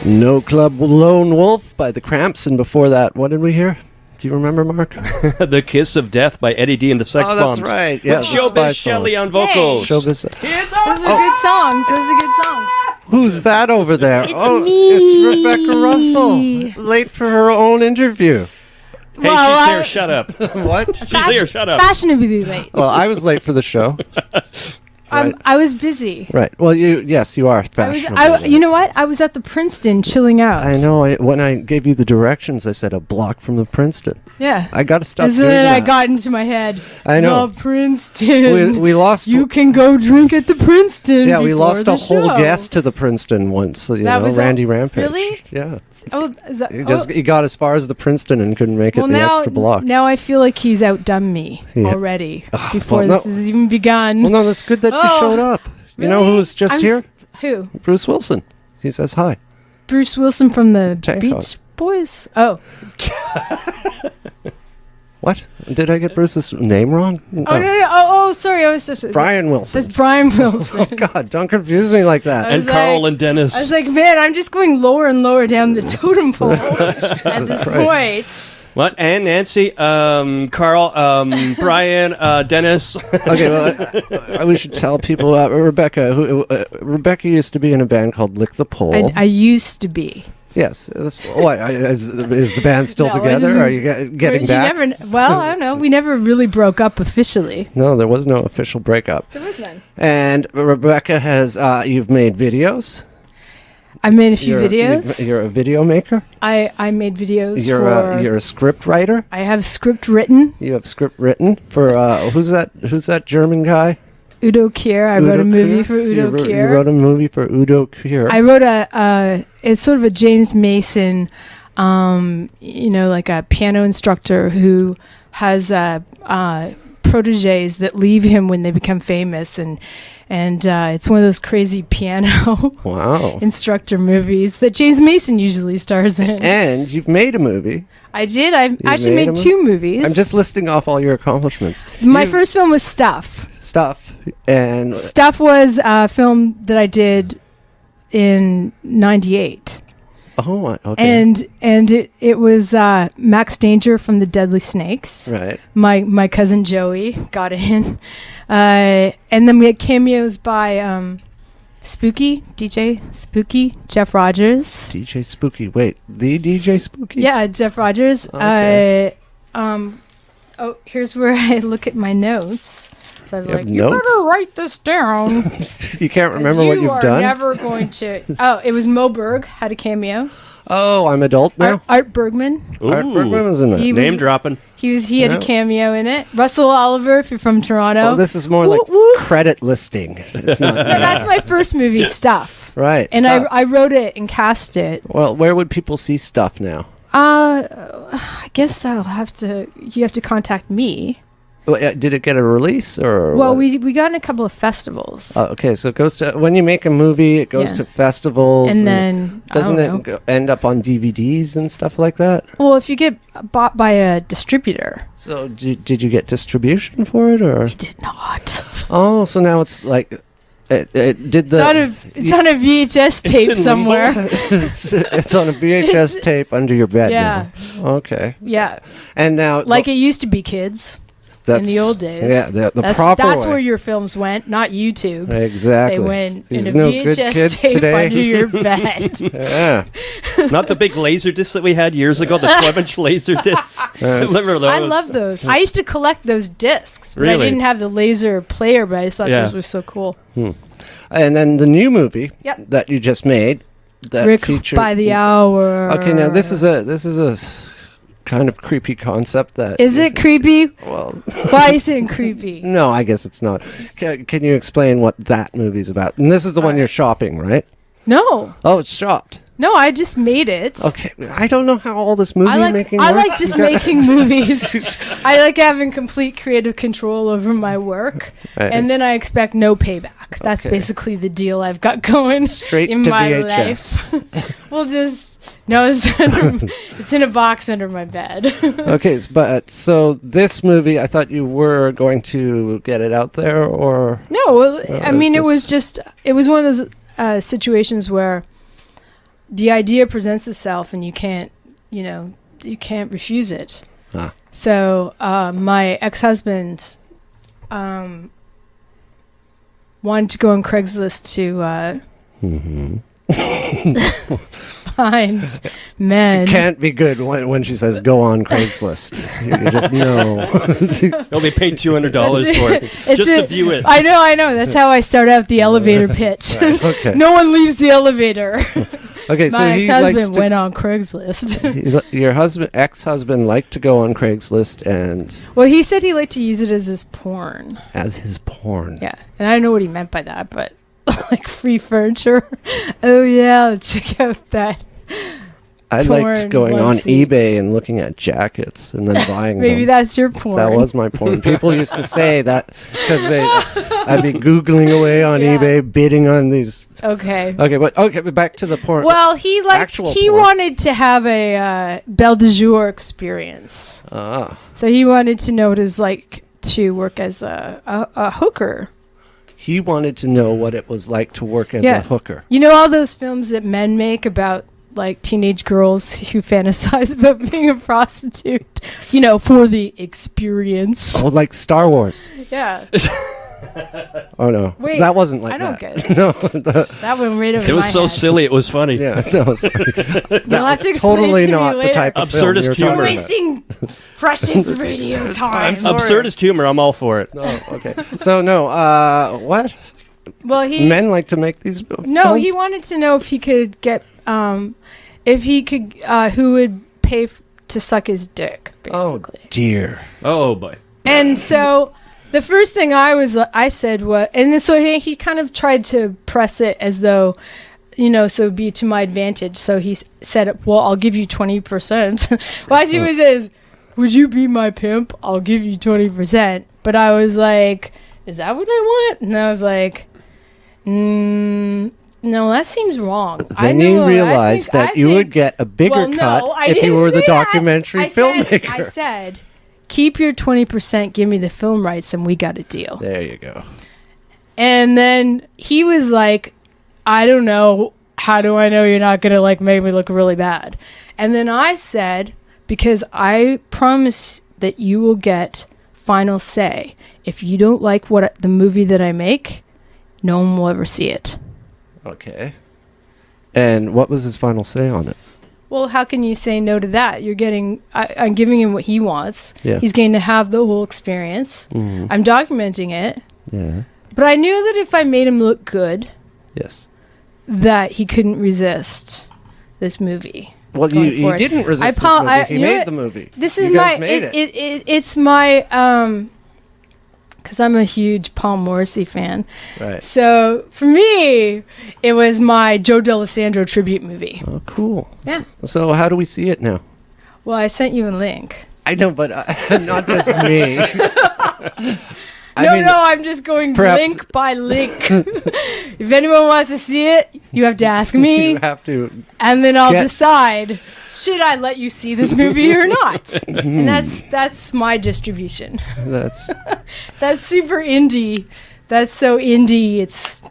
No Club Lone Wolf by the Cramps, and before that, what did we hear? Do you remember, Mark? The Kiss of Death by Eddie D and the Sex Bombs. Oh, that's right. Yeah, with Showbiz Shelley on vocals. Showbiz. Those are good songs. Those are good songs. Who's that over there? It's me. It's Rebecca Russell. Late for her own interview. Hey, she's here. Shut up. What? She's here. Shut up. Fashionably late. Well, I was late for the show. Right. I was busy. Right. Well, you are fashionable. You know what? I was at the Princeton chilling out. I know. When I gave you the directions, I said a block from the Princeton. Yeah. I got to stop doing that. I got into my head. I know. The Princeton. We lost. You can go drink at the Princeton. Yeah, we lost a whole show. guest to the Princeton once. Randy Rampage. Really? Yeah. Oh, is that, He got as far as the Princeton and couldn't make it the extra block. Now I feel like he's outdone me already before this has even begun. Well, no, that's good that you showed up. Really? You know who's just here? Who? Bruce Wilson. He says hi. Bruce Wilson from the Tank Beach Hog. Boys? Oh. What? Did I get Bruce's name wrong? No. Oh, sorry. I was just... Brian Wilson. That's Brian Wilson. Oh, God. Don't confuse me like that. And Carl and Dennis. I was like, man, I'm just going lower and lower down the totem pole at this point. What? Ann, Nancy, Carl, Brian, Dennis. Okay, well, we should tell people about Rebecca. Rebecca used to be in a band called Lick the Pole. I used to be. Yes. Is the band still together? Are you getting back? I don't know. We never really broke up officially. No, there was no official breakup. There was none. And Rebecca has, you've made videos. I made a few videos. You're a video maker? I made videos You're a script writer? I have script written. You have script written for, who's that German guy? Udo Kier. I wrote a movie for Udo Kier. You wrote a movie for Udo Kier. I wrote it's sort of a James Mason, like a piano instructor who has proteges that leave him when they become famous, and it's one of those crazy piano instructor movies that James Mason usually stars in. And you've made a movie. I did. I've actually made 2 movies. I'm just listing off all your accomplishments. My first film was Stuff. And Stuff was a film that I did in 98. Oh, okay. And it was Max Danger from the Deadly Snakes. Right. My cousin Joey got in. And then we had cameos by DJ Spooky, Jeff Rogers. DJ Spooky. Wait, the DJ Spooky? Yeah, Jeff Rogers. Okay. Here's where I look at my notes. So I was like, you better write this down. You can't remember what you've done? You are never going to. Oh, it was Mo Berg had a cameo. Oh, I'm adult now? Art Bergman. Ooh. Art Bergman was in it. Name dropping. He had a cameo in it. Russell Oliver, if you're from Toronto. Oh, this is more like credit listing. It's not. No, that's my first movie, Stuff. Right. And I wrote it and cast it. Well, where would people see Stuff now? I guess you have to contact me. Did it get a release or? Well, we got in a couple of festivals. Oh, okay, so it goes to when you make a movie, it goes to festivals, and then doesn't it end up on DVDs and stuff like that? Well, if you get bought by a distributor. So did you get distribution for it or? We did not. Oh, so now it's like. It's on a VHS tape somewhere. it's on a VHS tape under your bed. Yeah. Now. Okay. Yeah. And now, it used to be, kids. In the old days. Yeah, that's where your films went, not YouTube. Exactly. They went There's in a VHS tape today. under your bed. Yeah. Not the big laser discs that we had years ago, the 12-inch laser discs. Remember those? I love those. I used to collect those discs, but I didn't have the laser player, but I just thought those were so cool. And then the new movie that you just made, that Rick featured by the Hour. Okay, now this is a kind of creepy concept. That is it creepy? Well, why is it creepy? No, I guess it's not. Can you explain what that movie's about? And this is the one you're shopping, right? No. Oh, it's shopped. No, I just made it. Okay, I don't know how all this movie making works. I like just making movies. I like having complete creative control over my work, and then I expect no payback. That's basically the deal I've got going straight in to my VHS. life. We'll just it's in a box under my bed. Okay, but so this movie, I thought you were going to get it out there, or no? Well, I mean, it was one of those situations where the idea presents itself, and you can't refuse it. Ah. So my ex-husband wanted to go on Craigslist to find men. It can't be good when she says go on Craigslist. You just know. He'll be paid $200 for it just to view it. I know. That's how I start out the elevator pitch. Right, okay. No one leaves the elevator. Okay, so My he ex-husband likes to, went on Craigslist. your ex-husband liked to go on Craigslist and Well, he said he liked to use it as his porn. as his porn. Yeah, and I don't know what he meant by that, but like free furniture. Oh yeah, check out that. I Torn liked going love on seats. eBay and looking at jackets and then buying Maybe them. that's your porn. That was my porn. People used to say that because I'd be Googling away on Yeah. eBay, bidding on these. Okay. But back to the porn. Well, he Actual porn. wanted to have a Belle de Jour experience. So he wanted to know what it was like to work as a hooker. He wanted to know what it was like to work as a hooker. You know all those films that men make about like teenage girls who fantasize about being a prostitute, for the experience. Oh, like Star Wars. Yeah. Oh no, Wait, that wasn't like I don't that. get it. No, That went right over It was my so head. silly, it was funny. yeah, no, sorry. You'll That have to was explain totally it to me not the later. type of Absurdist film humor. You're we were talking about. wasting precious radio time. sorry. Absurdist humor, I'm all for it. Oh, okay. So no, what? Well, Men like to make these No, films? he wanted to know if he could get, who would pay to suck his dick, Oh basically. dear. Oh, boy. And so the first thing I said was, and then so he kind of tried to press it as though, so it'd be to my advantage. So he said, well, I'll give you 20%. Well, as he was says, would you be my pimp? I'll give you 20%. But I was like, is that what I want? And I was like, no, that seems wrong. Then you realized that you would get a bigger cut if you were the documentary filmmaker. I said, keep your 20%, give me the film rights, and we got a deal. There you go. And then he was like, I don't know. How do I know you're not going to make me look really bad? And then I said, because I promise that you will get final say. If you don't like the movie that I make, no one will ever see it. Okay. And what was his final say on it? Well, how can you say no to that? I'm giving him what he wants. Yeah. He's going to have the whole experience. Mhm. I'm documenting it. Yeah. But I knew that if I made him look good, Yes. that he couldn't resist this movie. Well, going you forward. didn't resist this Paul, movie. He you know made what? the movie. This You is guys my made it. it's my because I'm a huge Paul Morrissey fan. Right. So for me, it was my Joe D'Alessandro tribute movie. Oh, cool. Yeah. So how do we see it now? Well, I sent you a link. I know, but not just me. I'm just going perhaps- link by link. If anyone wants to see it, you have to ask me, You have to. and then I'll get- decide should I let you see this movie or not. And that's my distribution. That's That's super indie. That's so indie. It's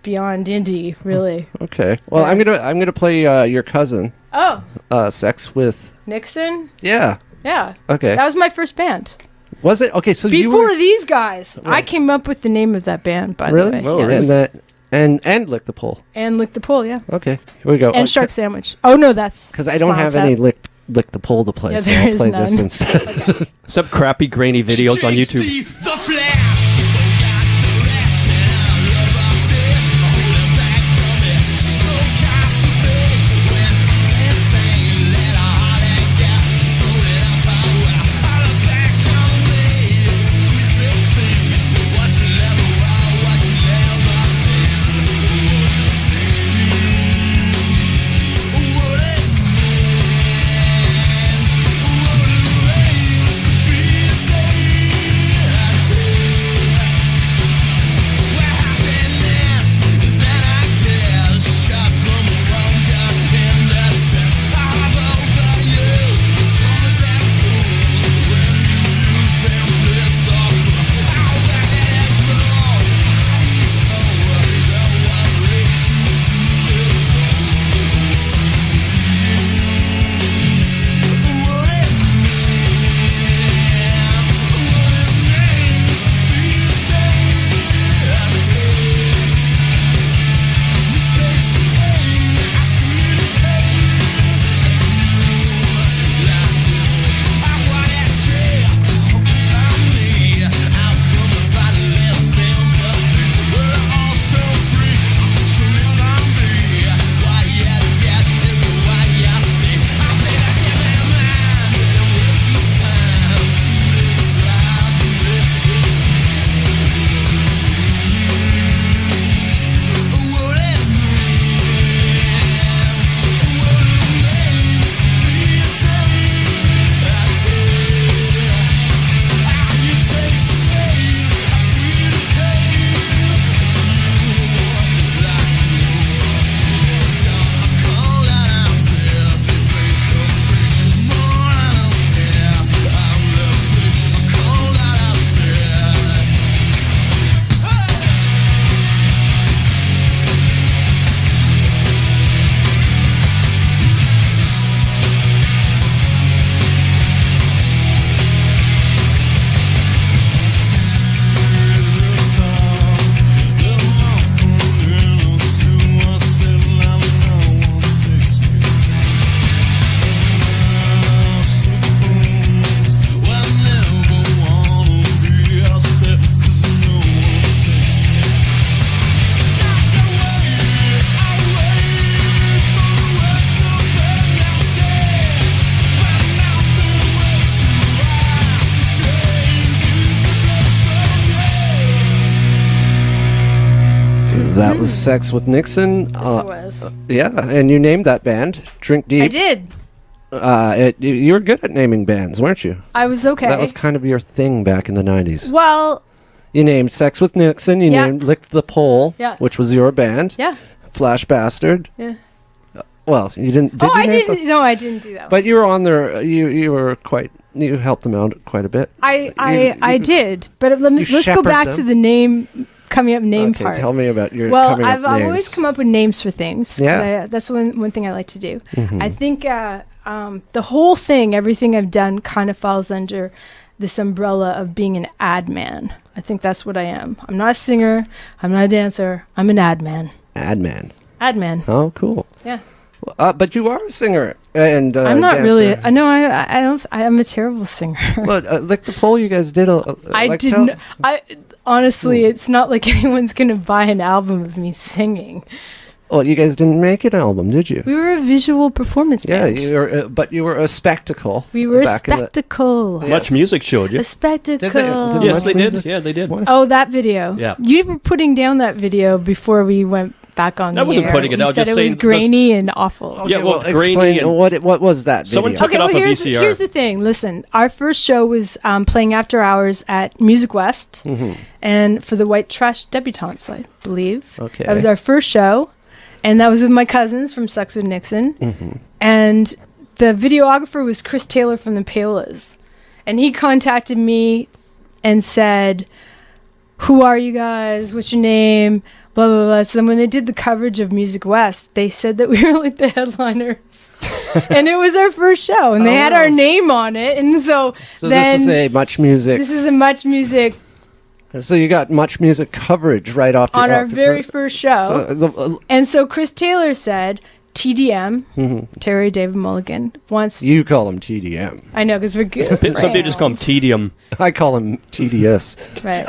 beyond indie, really. okay. Well, Yeah. I'm gonna play your cousin, Oh, Sex with. Nixon? Yeah. Yeah. Okay. That was my first band. Was it okay? So you Before were these guys. I came up with the name of that band, by really? the way. Oh, Yes. really? And that and lick the pole. And Lick the Pole, yeah. Okay, here we go. And Shark Sandwich. Oh, no, that's... Because I don't have Final any Tap. lick the pole to play, Yeah, so there I'll is play this none. instead. Some crappy, grainy videos on YouTube. The flash. That was Sex with Nixon. Yes, it was. Yeah, and you named that band Drink Deep. I did. You were good at naming bands, weren't you? I was okay. That was kind of your thing back in the 90s. Well, You named Sex with Nixon. You Yeah. named Licked the Pole, Yeah. which was your band. yeah. Flash Bastard. Yeah. Well, you didn't. Did Oh, you I name didn't. No, I didn't do that. But you were on there. You were quite. You helped them out quite a bit. I you- did. But let's go shepherd back them. to the name coming up name Okay, part. tell me about your. Well, coming up I've always names. come up with names for things. Yeah. That's one thing I like to do. Mhm. I think the whole thing, everything I've done, kind of falls under this umbrella of being an ad man. I think that's what I am. I'm not a singer. I'm not a dancer. I'm an ad man. Ad man. Ad man. Oh, cool. Yeah. But you are a singer and I'm not dancer. really. I know. I don't. I'm a terrible singer. Well, Lick the Pole, you guys did a. I like, didn't. I honestly, it's not like anyone's gonna buy an album of me singing. Well, you guys didn't make an album, did you? We were a visual performance Yeah, band. you were, but you were a spectacle. We were a back in the- spectacle. Yeah. Much music showed you. A spectacle. Did Yes, Much they music? did. Yeah, they did. What? Oh, that video. Yeah. You were putting down that video before we went back on I the wasn't air. putting it You out, said just it was saying grainy and awful. Okay, Yeah, well, grainy explain and- what was that video? Someone took Okay, it well, off of here's VCR. the thing. Listen, our first show was playing after hours at Music West, and for the White Trash Debutantes, I believe. Okay. That was our first show, and that was with my cousins from Sex with Nixon, and the videographer was Chris Taylor from the Paolas, and he contacted me and said, "Who are you guys? What's your name?" Blah blah blah. So then when they did the coverage of Music West, they said that we were like the headliners, and it was our first show, and they had our name on it, and so then this was a Much Music. this is a Much Music So you got Much Music coverage right off on your, our very first show, So the, and so Chris Taylor said, "TDM, Terry David Mulligan wants." you call him TDM. I know because we're good. Some people just call him friends. tedium. I call him TDS. Right.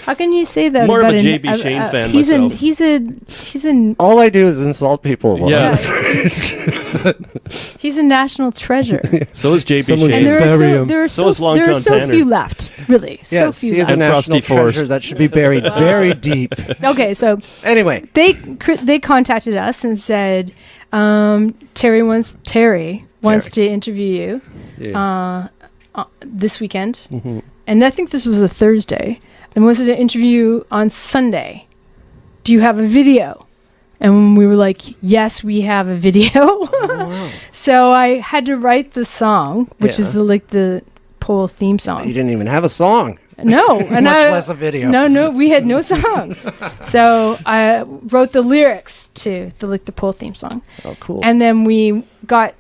How can you say that? More of about a an- JB Shane fan he's myself. He's an All I do is insult people. Yeah. he's a national treasure. So is JB Someone And Shane. there are So is Long there are John so Tanner. few left, really. So Yes, few he is a left. national Frosty Force. treasure that should be buried very deep. Okay, so Anyway, they contacted us and said, Terry wants to interview you this weekend, and I think this was a Thursday. They wanted to interview on Sunday. Do you have a video? And we were like, yes, we have a video. So I had to write the song, which Yeah. is the Pole theme song. you didn't even have a song, No, and much less a video. No, we had no songs. So I wrote the lyrics to the Pole theme song, Oh, cool. and then we got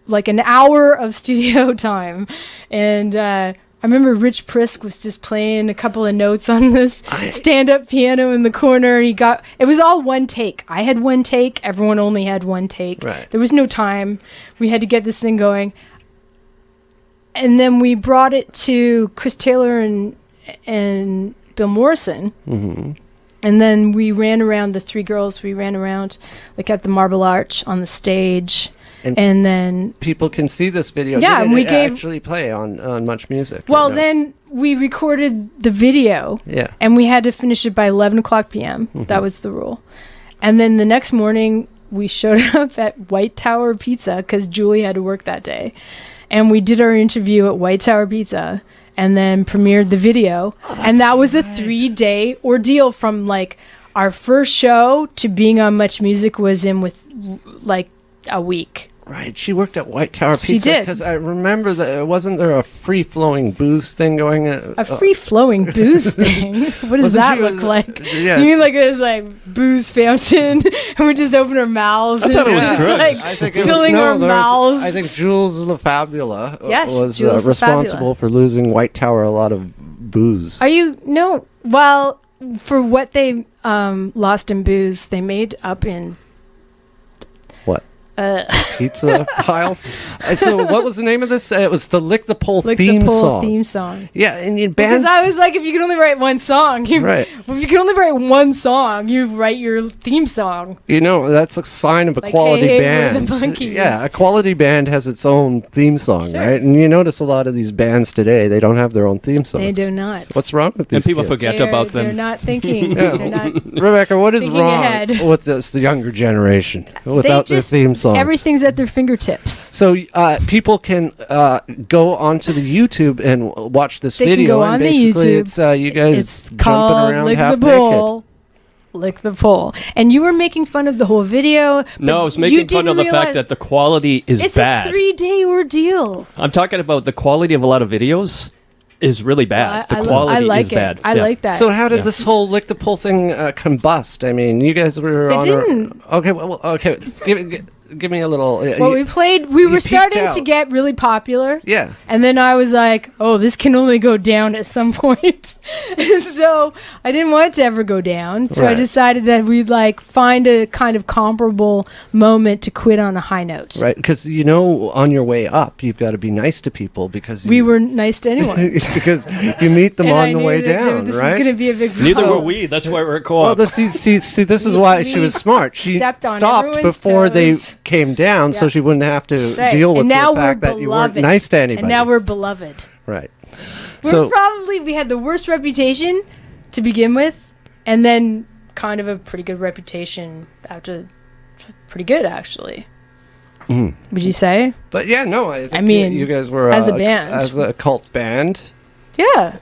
like an hour of studio time, and I remember Rich Prisk was just playing a couple of notes on this stand-up piano in the corner. It was all one take. I had one take. Everyone only had one take. Right. There was no time. We had to get this thing going. And then we brought it to Chris Taylor and Bill Morrison. And then we ran around, the three girls, we ran around like at the Marble Arch on the stage. And then people can see this video. Yeah, Did and it we gave- actually play on Much Music. well, or no? then we recorded the video, Yeah. and we had to finish it by 11 o'clock p.m. That was the rule. And then the next morning, we showed up at White Tower Pizza because Julie had to work that day. And we did our interview at White Tower Pizza and then premiered the video. And that was a 3-day ordeal from like our first show to being on Much Music was in with like a week. Right, she worked at White Tower Pizza. She did. Because I remember that wasn't there a free-flowing booze thing going? A free-flowing booze thing? What does Wasn't that she- look like? Yeah. You mean like this like booze fountain and we just open our mouths and thought it was just drugs. like I think it filling our mouths? I think Jules LaFabula Yes, was Jules responsible for losing White Tower a lot of booze. Are you no? Well, for what they lost in booze, they made up in What? pizza piles. So what was the name of this? It was the Lick the Pole Lick theme the Pole song. theme song. Yeah, and in Because bands. I was like, if you can only write one song, Right. Well, if you can only write one song, you write your theme song. That's a sign of a Like, quality hey, band. we're the Monkees. Yeah, a quality band has its own theme song, Sure. right? And you notice a lot of these bands today, they don't have their own theme songs. They do not. What's wrong with these And people kids? forget about them. They're not thinking. Yeah. They're not. Rebecca, what is Thinking wrong ahead. with the younger generation without their just, theme songs? Everything's at their fingertips. So people can go onto the YouTube and watch this They can video. go and on the basically YouTube. It's you guys It's jumping called around Lick half the Pole. Lick the Pole. And you were making fun of the whole video. No, I but was you making fun didn't of the fact realize- that the quality is it's bad. a 3-day ordeal. I'm talking about the quality of a lot of videos is really bad. I The quality I like is it. bad. I Yeah. like that. So how did Yeah. this whole Lick the Pole thing combust? I mean, you guys were It on. didn't. Okay, well, okay. Give me a little. well, we you were peaked starting out. to get really popular. Yeah. And then I was like, oh, this can only go down at some point. And so I didn't want it to ever go down. So I Right. decided that we'd like find a kind of comparable moment to quit on a high note. Right, because on your way up, you've got to be nice to people because We were nice to anyone. because you meet them And on I the knew way that down, this right? was going to be a big Neither problem. were we. That's why we're Well, co-op. this is why she was smart. She Stepped on stopped everyone's before they toes. came down, so Yeah. she wouldn't have to That's right. deal with And now the fact we're that you weren't beloved. nice to anybody. And now we're beloved. right. We had the worst reputation to begin with, and then kind of a pretty good reputation after. Pretty good, actually. Mm. Would you say? But yeah, no, I think mean, you guys were as a band. as a cult band Yeah.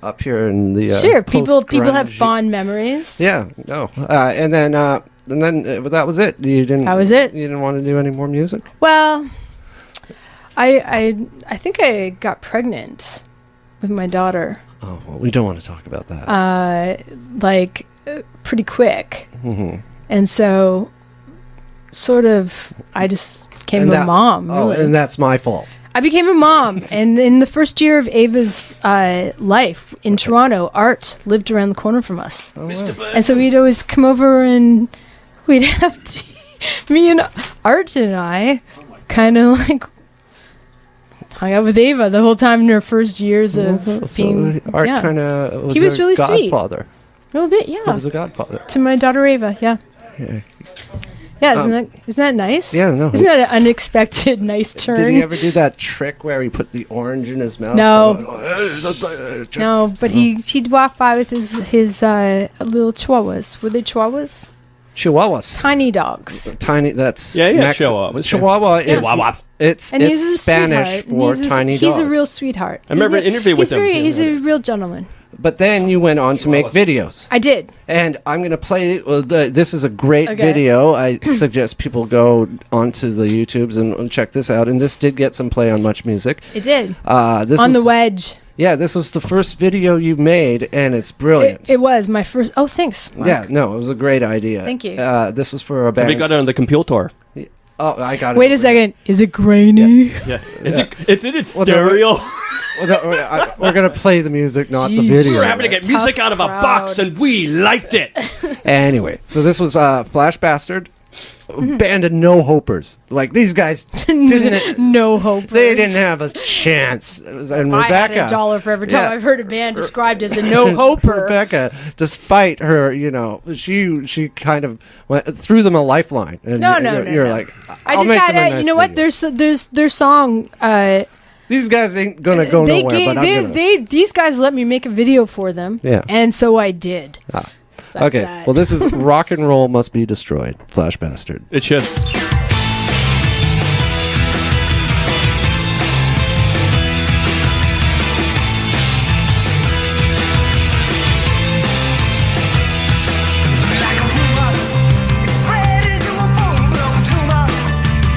up here in the Sure. People have post-grunge- fond memories. Yeah, no, and then that was it. You didn't. That was it. You didn't want to do any more music. Well, I think I got pregnant with my daughter. Oh, well, we don't want to talk about that. Pretty quick, hmm and so sort of I just became a mom. Oh, Really. and that's my fault. I became a mom, and in the first year of Ava's life in Toronto, Art lived around the corner from us, and so we'd always come over and we'd have tea. Me and Art and I kind of like hung out with Ava the whole time in her first years of being. Art yeah, kind of was He was a really sweet. godfather. a little bit, He yeah, was a godfather. to my daughter Ava, yeah. Yeah. Yeah, isn't that nice? Yeah, no. Isn't that an unexpected nice turn? Did he ever do that trick where he put the orange in his mouth? No. No, but he'd walk by with his little chihuahuas. Were they chihuahuas? Chihuahuas. Tiny dogs. Tiny. That's Yeah, Chihuahuas. Chihuahua is Chihuahua. it's And he's a Spanish sweetheart. for tiny dog. He's a real sweetheart. I remember an interview with him. He's a real gentleman. But then you went on to make videos. I did. And I'm going to play. This is a great Okay. video. I suggest people go onto the YouTubes and check this out. And this did get some play on Much Music. It did. This On was, the wedge. Yeah, this was the first video you made, and it's brilliant. It was my first. Oh, thanks. Marc. Yeah, no, it was a great idea. Thank you. This was for a band. Have you got it on the computer? Oh, I got it. Wait a second. Is it grainy? Yeah. Is it in Well, stereo? We're going to play the music, not the Jeez. video. We're having to get Tough music out of a crowd. box, and we liked it. Anyway, so this was Flash Bastard, band of no hopers. Like these guys didn't. No hope. They didn't have a chance. And I had Rebecca, $1 for every time Yeah. I've heard a band described as a no-hoper. Rebecca, despite her, she kind of threw them a lifeline. And No, you're no. like, I I'll just make had them a a, nice you know what? video. There's their song. These guys ain't gonna go they nowhere, but I'm gonna. these guys let me make a video for them. Yeah. And so I did. Ah. So that's Okay, that. well, this is Rock and Roll Must Be Destroyed, Flash Bastard. It should. Like a rumor, it's spread into a full-blown tumor,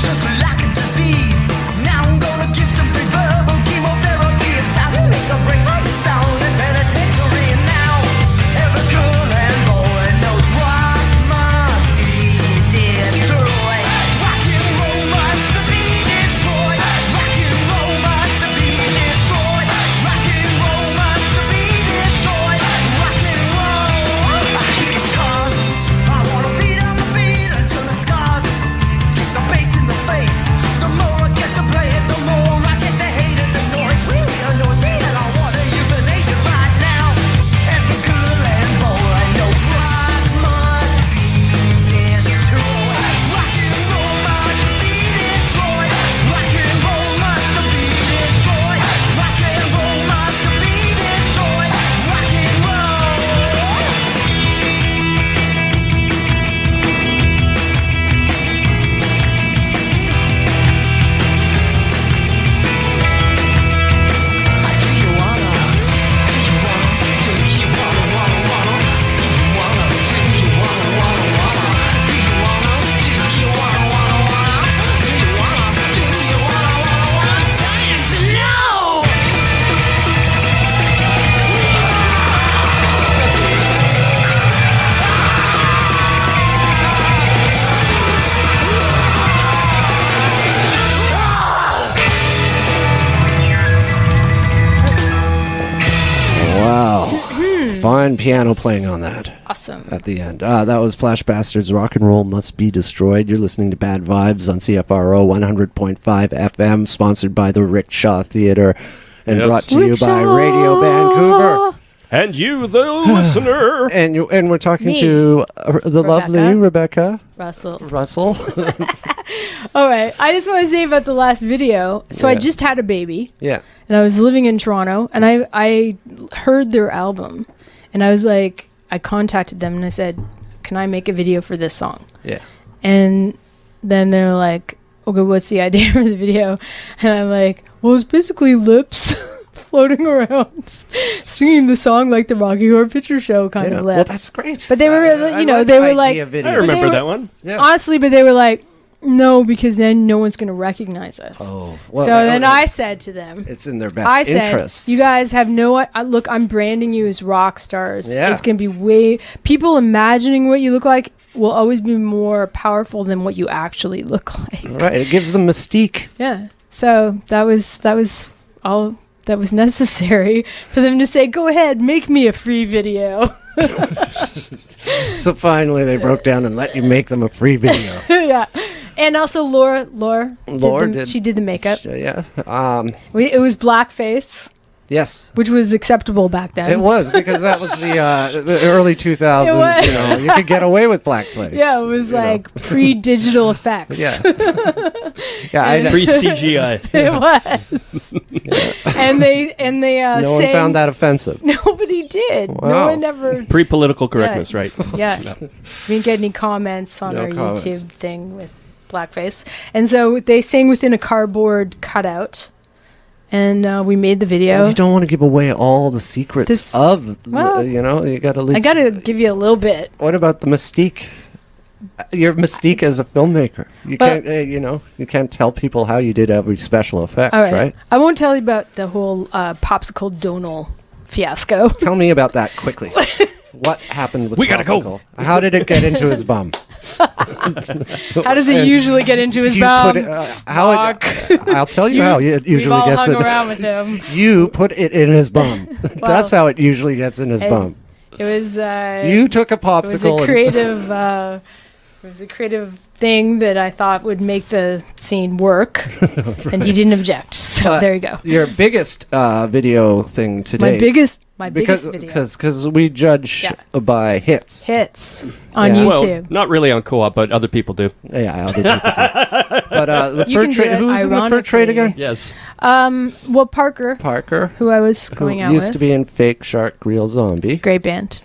just like a disease. Now I'm gonna give some verbal chemotherapy. It's time to make a break from the sound and penitentiary. And now every girl and boy knows what must be destroyed. fine piano playing on that Awesome. at the end. That was Flash Bastards, Rock and Roll Must Be Destroyed. You're listening to Bad Vibes on CFRO 100.5 FM, sponsored by the Rickshaw Theatre and Yes. brought to you by Radio Vancouver. And you, the listener. And we're talking Me. to the lovely Rebecca Russell. Russell. All right. I just want to say about the last video. So I Yeah. just had a baby, Yeah. and I was living in Toronto, and I heard their album, and I was like, I contacted them, and I said, can I make a video for this song? Yeah. And then they're like, okay, what's the idea for the video? And I'm like, well, it's basically lips floating around singing the song like the Rocky Horror Picture Show kind Yeah. of Well, lips. that's great. But they were, I they like were the like, idea video. I remember were- that one. Yeah. honestly, but they were like, no, because then no one's going to recognize us. Oh, So then I said to them, it's in their best I said, interests. you guys have no, look, I'm branding you as rock stars. Yeah. It's going to be people imagining what you look like will always be more powerful than what you actually look like. Right. It gives them mystique. Yeah. So that was all that was necessary for them to say, go ahead, make me a free video. So finally, they broke down and let you make them a free video. Yeah. And also Laura Laura she did the makeup. Yeah. It was blackface, Yes. which was acceptable back then. It was, because that was the early 2000s. It was. You know, you could get away with blackface. Yeah, it was you know. like pre-digital effects. Yeah. Yeah. I know. Pre-CGI. It was. And they No one found that offensive. Nobody did. No Wow. one ever. Pre-political correctness, right? Yeah. We didn't get any comments on No our comments. YouTube thing with blackface. And so they sang within a cardboard cutout. And we made the video. Well, you don't want to give away all the secrets This- of, well, you know, you got to I got to give you a little bit. What about the mystique? Your mystique as a filmmaker. You Well- can't, you can't tell people how you did every special effect, All right. right? I won't tell you about the whole popsicle donal fiasco. Tell me about that quickly. What happened with We gotta go. Popsicle? How did it get into his bum? How does it usually get into his Do you bum? put it, I'll tell you how it We've usually all gets hung in. around with him. You put it in his bum. That's how it usually gets in his and bum. It was. You took a It was popsicle. a creative. It was a creative thing that I thought would make the scene work, and he didn't object. So there you go. Your biggest video thing today. My biggest video. Because we judge Yeah. by hits. Hits on Yeah. Well, YouTube. not really on co-op, but other people do. Yeah, other people do. But the You fur can do trade. it Who's in the fur trade ironically. again? Yes. Well, Parker, Parker, who I was who going out used with, to be in Fake Shark Real Zombie. great band,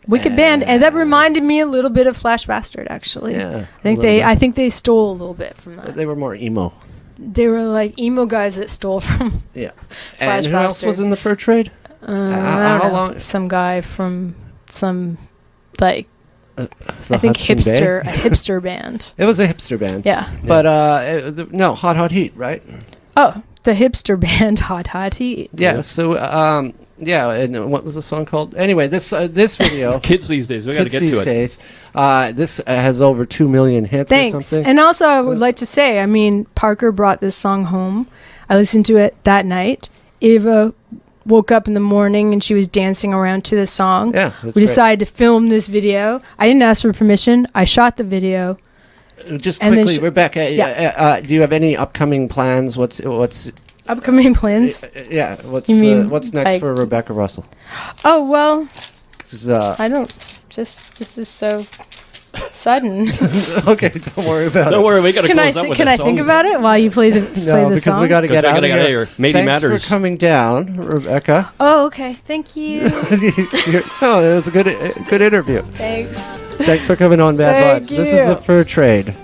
wicked band, and that reminded me a little bit of Flash Bastard. Actually, Yeah, I think they stole a little bit from that. They were more emo. They were like emo guys that stole from. Yeah. Flash And who else Bastard. was in the fur trade? I don't how know, long- Some guy from some like The I think Hudson Bay? a hipster band. It was a hipster band. Yeah. But no, Hot Heat, right? Oh, the hipster band Hot Heat. Yeah. So yeah, and what was the song called? Anyway, this video. Kids these days, we got to Kids get these to it. days. This has over 2 million hits or Thanks. something. And also, I would like to say, I mean, Parker brought this song home. I listened to it that night. Ava woke up in the morning and she was dancing around to the song. Yeah, it's We great. decided to film this video. I didn't ask for permission. I shot the video. Just and then quickly, Rebecca, yeah. do you have any upcoming plans? What's Upcoming plans. what's You mean, what's next like- for Rebecca Russell? Oh, well, 'Cause, I don't. This is so sudden. okay, don't worry about Don't it. worry, we got to Can close I up with can a I song. think about it while you play the No, because song? we got to get Because we out gotta of get here. out of here. Meaty Thanks matters. for coming down, Rebecca. Oh, okay. Thank you. No, it was a good interview. Thanks. Thanks for coming on Bad Thank Vibes. This is the you. fur trade.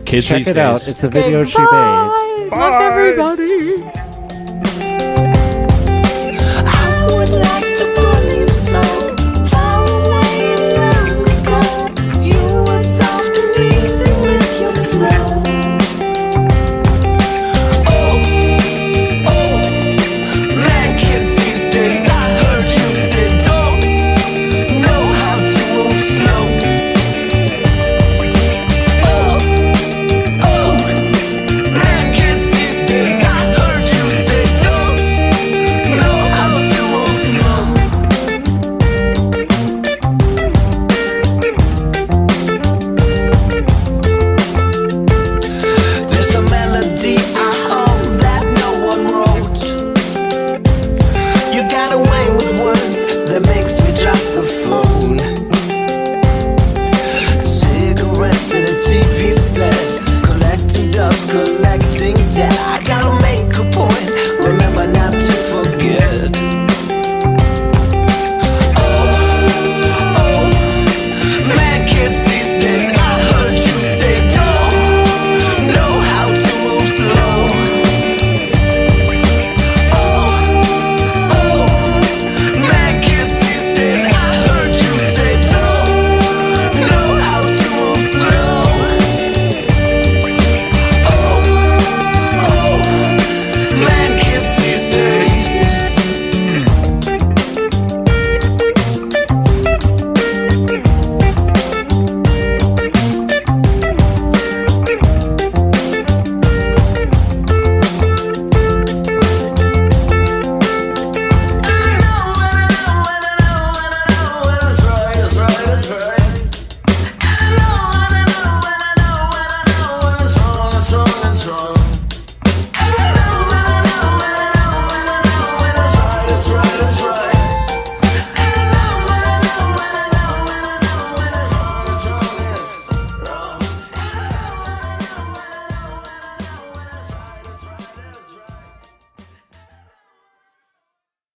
Kids Check these it out. days. It's a video she made. Bye. Love everybody.